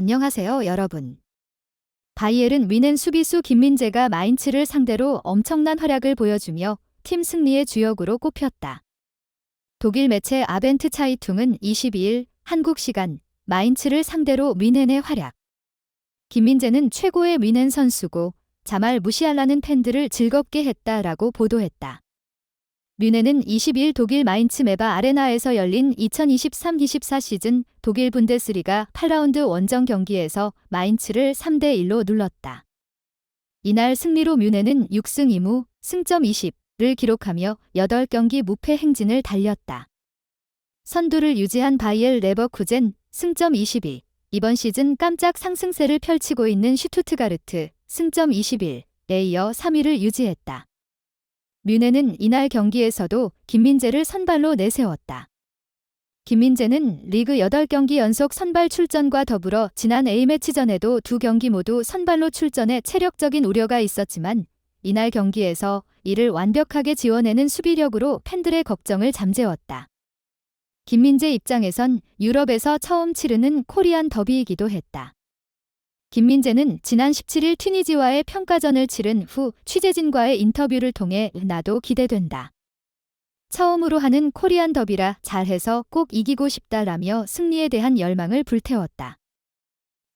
안녕하세요, 여러분. 바이에른 뮌헨 수비수 김민재가 마인츠를 상대로 엄청난 활약을 보여주며 팀 승리의 주역으로 꼽혔다. 독일 매체 아벤트 차이퉁은 22일 한국 시간 마인츠를 상대로 뮌헨의 활약. 김민재는 최고의 뮌헨 선수고 자말 무시할라는 팬들을 즐겁게 했다라고 보도했다. 뮌헨은 22일 독일 마인츠 메바 아레나에서 열린 2023-24 시즌 독일 분데스리가 8라운드 원정 경기에서 마인츠를 3대1로 눌렀다. 이날 승리로 뮌헨은 6승 2무, 승점 20를 기록하며 8경기 무패 행진을 달렸다. 선두를 유지한 바이엘 레버쿠젠 승점 22, 이번 시즌 깜짝 상승세를 펼치고 있는 슈투트가르트 승점 21에 이어 3위를 유지했다. 뮌헨은 이날 경기에서도 김민재를 선발로 내세웠다. 김민재는 리그 8경기 연속 선발 출전과 더불어 지난 A매치전에도 2경기 모두 선발로 출전해 체력적인 우려가 있었지만 이날 경기에서 이를 완벽하게 지워내는 수비력으로 팬들의 걱정을 잠재웠다. 김민재 입장에선 유럽에서 처음 치르는 코리안 더비이기도 했다. 김민재는 지난 17일 튀니지와의 평가전을 치른 후 취재진과의 인터뷰를 통해 나도 기대된다. 처음으로 하는 코리안 더비라 잘해서 꼭 이기고 싶다라며 승리에 대한 열망을 불태웠다.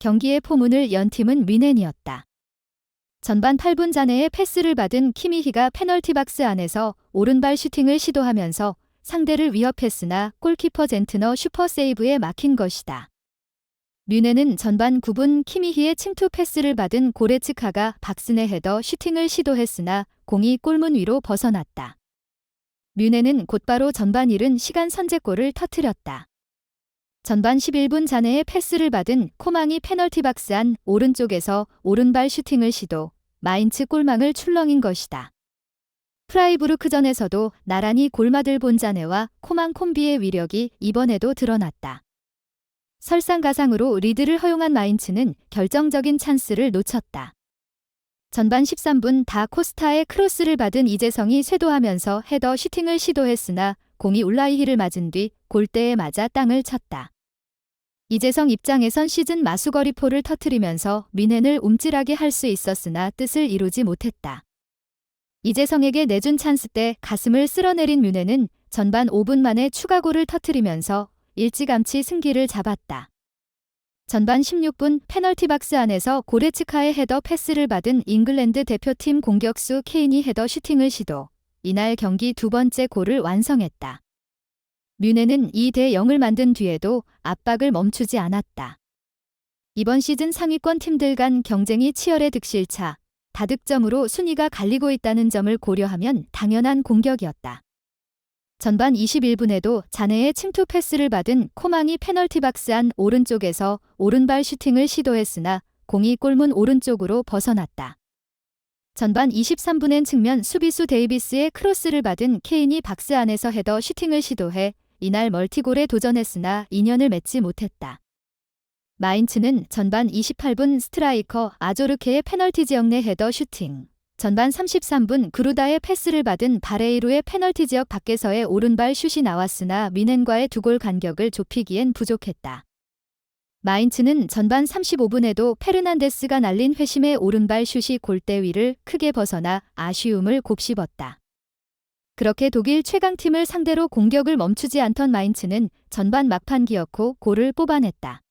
경기의 포문을 연 팀은 뮌헨이었다. 전반 8분 잔해의 패스를 받은 키미히가 페널티 박스 안에서 오른발 슈팅을 시도하면서 상대를 위협했으나 골키퍼 젠트너 슈퍼세이브에 막힌 것이다. 뮌헨은 전반 9분 키미히의 침투 패스를 받은 고레츠카가 박스내 헤더 슈팅을 시도했으나 공이 골문 위로 벗어났다. 뮌헨은 곧바로 전반 이른 시간 선제골을 터뜨렸다. 전반 11분 잔해의 패스를 받은 코망이 페널티 박스 안 오른쪽에서 오른발 슈팅을 시도, 마인츠 골망을 출렁인 것이다. 프라이부르크전에서도 나란히 골맛을 본 자네와 코망 콤비의 위력이 이번에도 드러났다. 설상가상으로 리드를 허용한 마인츠는 결정적인 찬스를 놓쳤다. 전반 13분 다 코스타의 크로스를 받은 이재성이 쇄도하면서 헤더 슈팅을 시도했으나 공이 울라이히를 맞은 뒤 골대에 맞아 땅을 쳤다. 이재성 입장에선 시즌 마수거리포를 터뜨리면서 뮌헨을 움찔하게 할 수 있었으나 뜻을 이루지 못했다. 이재성에게 내준 찬스 때 가슴을 쓸어내린 뮌헨은 전반 5분 만에 추가골을 터뜨리면서 일찌감치 승기를 잡았다. 전반 16분 페널티 박스 안에서 고레츠카의 헤더 패스를 받은 잉글랜드 대표팀 공격수 케인이 헤더 슈팅을 시도, 이날 경기 두 번째 골을 완성했다. 뮌헨은 2대0을 만든 뒤에도 압박을 멈추지 않았다. 이번 시즌 상위권 팀들 간 경쟁이 치열해 득실차, 다득점으로 순위가 갈리고 있다는 점을 고려하면 당연한 공격이었다. 전반 21분에도 자네의 침투 패스를 받은 코망이 페널티 박스 안 오른쪽에서 오른발 슈팅을 시도했으나 공이 골문 오른쪽으로 벗어났다. 전반 23분엔 측면 수비수 데이비스의 크로스를 받은 케인이 박스 안에서 헤더 슈팅을 시도해 이날 멀티골에 도전했으나 인연을 맺지 못했다. 마인츠는 전반 28분 스트라이커 아조르케의 페널티 지역 내 헤더 슈팅, 전반 33분 그루다의 패스를 받은 바레이루의 페널티 지역 밖에서의 오른발 슛이 나왔으나 뮌헨과의 2골 간격을 좁히기엔 부족했다. 마인츠는 전반 35분에도 페르난데스가 날린 회심의 오른발 슛이 골대 위를 크게 벗어나 아쉬움을 곱씹었다. 그렇게 독일 최강팀을 상대로 공격을 멈추지 않던 마인츠는 전반 막판 기어코 골을 뽑아냈다.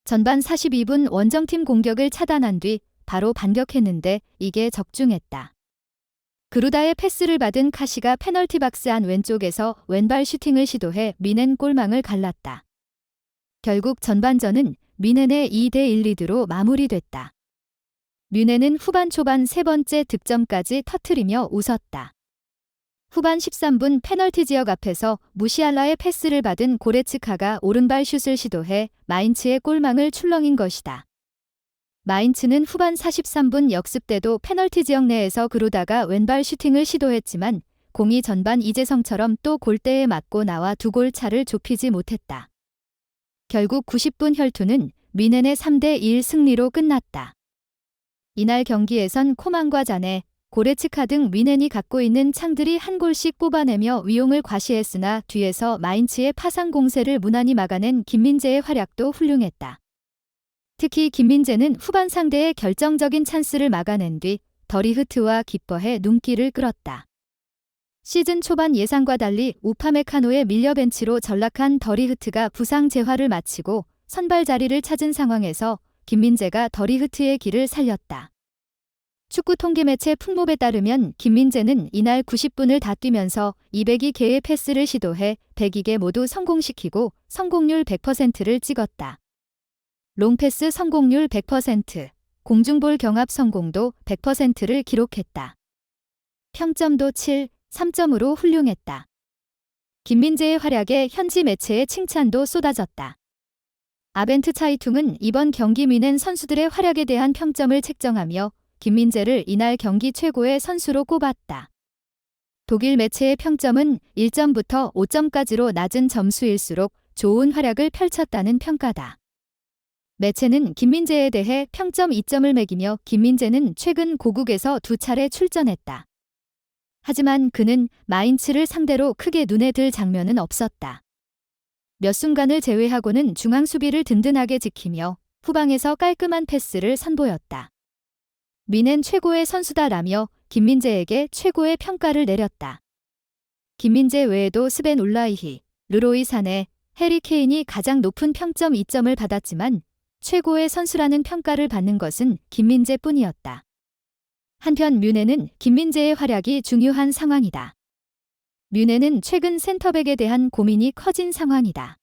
전반 42분 원정팀 공격을 차단한 뒤 바로 반격했는데 이게 적중했다. 그루다의 패스를 받은 카시가 페널티 박스 안 왼쪽에서 왼발 슈팅을 시도해 뮌헨 골망을 갈랐다. 결국 전반전은 뮌헨의 2대1 리드로 마무리됐다. 뮌헨은 후반 초반 세 번째 득점까지 터뜨리며 웃었다. 후반 13분 페널티 지역 앞에서 무시할라의 패스를 받은 고레츠카가 오른발 슛을 시도해 마인츠의 골망을 출렁인 것이다. 마인츠는 후반 43분 역습 때도 페널티 지역 내에서 그루다가 왼발 슈팅을 시도했지만 공이 전반 이재성처럼 또 골대에 맞고 나와 2골 차를 좁히지 못했다. 결국 90분 혈투는 뮌헨의 3대1 승리로 끝났다. 이날 경기에선 코망과 자네, 고레츠카 등 뮌헨이 갖고 있는 창들이 한 골씩 뽑아내며 위용을 과시했으나 뒤에서 마인츠의 파상 공세를 무난히 막아낸 김민재의 활약도 훌륭했다. 특히 김민재는 후반 상대의 결정적인 찬스를 막아낸 뒤 더리흐트와 기뻐해 눈길을 끌었다. 시즌 초반 예상과 달리 우파메카노에 밀려 벤치로 전락한 더리흐트가 부상 재활을 마치고 선발 자리를 찾은 상황에서 김민재가 더리흐트의 길을 살렸다. 축구 통계 매체 풍몹에 따르면 김민재는 이날 90분을 다 뛰면서 202개의 패스를 시도해 102개 모두 성공시키고 성공률 100%를 찍었다. 롱패스 성공률 100%, 공중볼 경합 성공도 100%를 기록했다. 평점도 7, 3점으로 훌륭했다. 김민재의 활약에 현지 매체의 칭찬도 쏟아졌다. 아벤트 차이퉁은 이번 경기 미넨 선수들의 활약에 대한 평점을 책정하며 김민재를 이날 경기 최고의 선수로 꼽았다. 독일 매체의 평점은 1점부터 5점까지로 낮은 점수일수록 좋은 활약을 펼쳤다는 평가다. 매체는 김민재에 대해 평점 2점을 매기며 김민재는 최근 고국에서 2차례 출전했다. 하지만 그는 마인츠를 상대로 크게 눈에 들 장면은 없었다. 몇 순간을 제외하고는 중앙 수비를 든든하게 지키며 후방에서 깔끔한 패스를 선보였다. 미넨 최고의 선수다라며 김민재에게 최고의 평가를 내렸다. 김민재 외에도 스벤 울라이히, 르로이 사네, 해리 케인이 가장 높은 평점 2점을 받았지만 최고의 선수라는 평가를 받는 것은 김민재뿐이었다. 한편 뮌헨은 김민재의 활약이 중요한 상황이다. 뮌헨은 최근 센터백에 대한 고민이 커진 상황이다.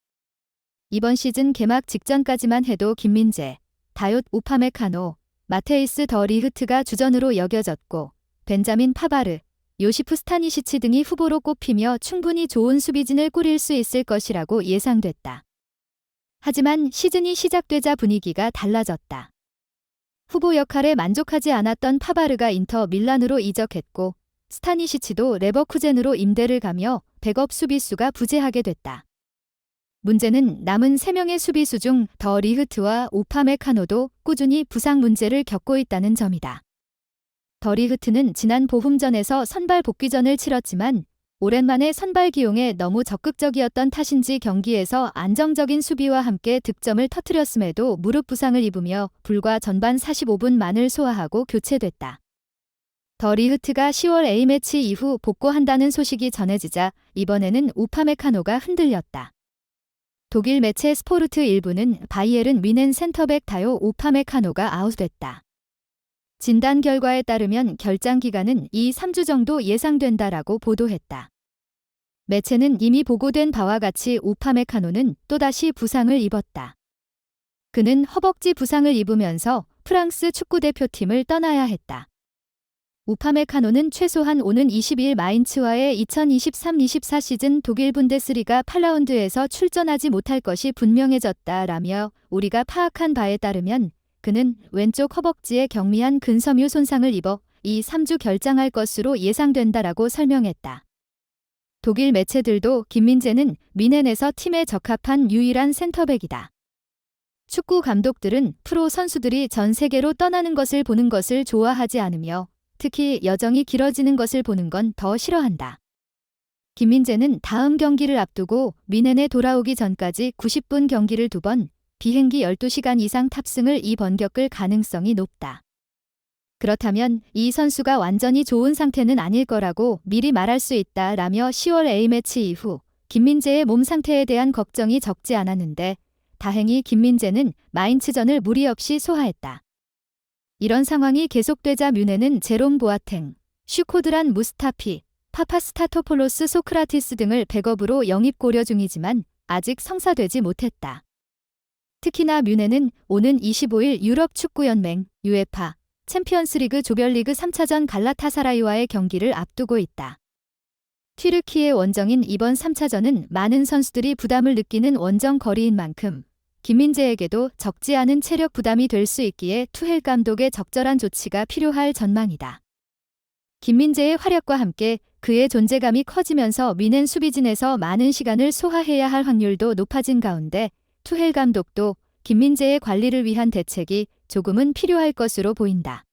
이번 시즌 개막 직전까지만 해도 김민재, 다욤 우파메카노, 마테이스 더 리흐트가 주전으로 여겨졌고 벤자민 파바르, 요시프 스타니시치 등이 후보로 꼽히며 충분히 좋은 수비진을 꾸릴 수 있을 것이라고 예상됐다. 하지만 시즌이 시작되자 분위기가 달라졌다. 후보 역할에 만족하지 않았던 파바르가 인터 밀란으로 이적했고 스타니시치도 레버쿠젠으로 임대를 가며 백업 수비수가 부재하게 됐다. 문제는 남은 3명의 수비수 중 더 리흐트와 우파메카노도 꾸준히 부상 문제를 겪고 있다는 점이다. 더 리흐트는 지난 보훔전에서 선발 복귀전을 치렀지만 오랜만에 선발 기용에 너무 적극적이었던 탓인지 경기에서 안정적인 수비와 함께 득점을 터뜨렸음에도 무릎 부상을 입으며 불과 전반 45분만을 소화하고 교체됐다. 더 리흐트가 10월 A매치 이후 복구한다는 소식이 전해지자 이번에는 우파메카노가 흔들렸다. 독일 매체 스포르트 일부는 바이에른 뮌헨 센터백 다요 우파메카노가 아웃됐다. 진단 결과에 따르면 결장 기간은 2-3주 정도 예상된다라고 보도했다. 매체는 이미 보고된 바와 같이 우파메카노는 또다시 부상을 입었다. 그는 허벅지 부상을 입으면서 프랑스 축구대표팀을 떠나야 했다. 우파메카노는 최소한 오는 22일 마인츠와의 2023-24 시즌 독일 분데스리가 8라운드에서 출전하지 못할 것이 분명해졌다라며 우리가 파악한 바에 따르면 그는 왼쪽 허벅지에 경미한 근섬유 손상을 입어 2-3주 결장할 것으로 예상된다라고 설명했다. 독일 매체들도 김민재는 뮌헨에서 팀에 적합한 유일한 센터백이다. 축구 감독들은 프로 선수들이 전 세계로 떠나는 것을 보는 것을 좋아하지 않으며 특히 여정이 길어지는 것을 보는 건 더 싫어한다. 김민재는 다음 경기를 앞두고 뮌헨에 돌아오기 전까지 90분 경기를 2번, 비행기 12시간 이상 탑승을 2번 겪을 가능성이 높다. 그렇다면 이 선수가 완전히 좋은 상태는 아닐 거라고 미리 말할 수 있다라며 10월 A매치 이후 김민재의 몸 상태에 대한 걱정이 적지 않았는데 다행히 김민재는 마인츠전을 무리 없이 소화했다. 이런 상황이 계속되자 뮌헨은 제롬 보아탱, 슈코드란 무스타피, 파파스타토폴로스 소크라티스 등을 백업으로 영입 고려 중이지만 아직 성사되지 못했다. 특히나 뮌헨은 오는 25일 유럽 축구연맹 UEFA 챔피언스리그 조별리그 3차전 갈라타사라이와의 경기를 앞두고 있다. 튀르키예 원정인 이번 3차전은 많은 선수들이 부담을 느끼는 원정 거리인 만큼 김민재에게도 적지 않은 체력 부담이 될 수 있기에 투헬 감독의 적절한 조치가 필요할 전망이다. 김민재의 활약과 함께 그의 존재감이 커지면서 뮌헨 수비진에서 많은 시간을 소화해야 할 확률도 높아진 가운데 투헬 감독도 김민재의 관리를 위한 대책이 조금은 필요할 것으로 보인다.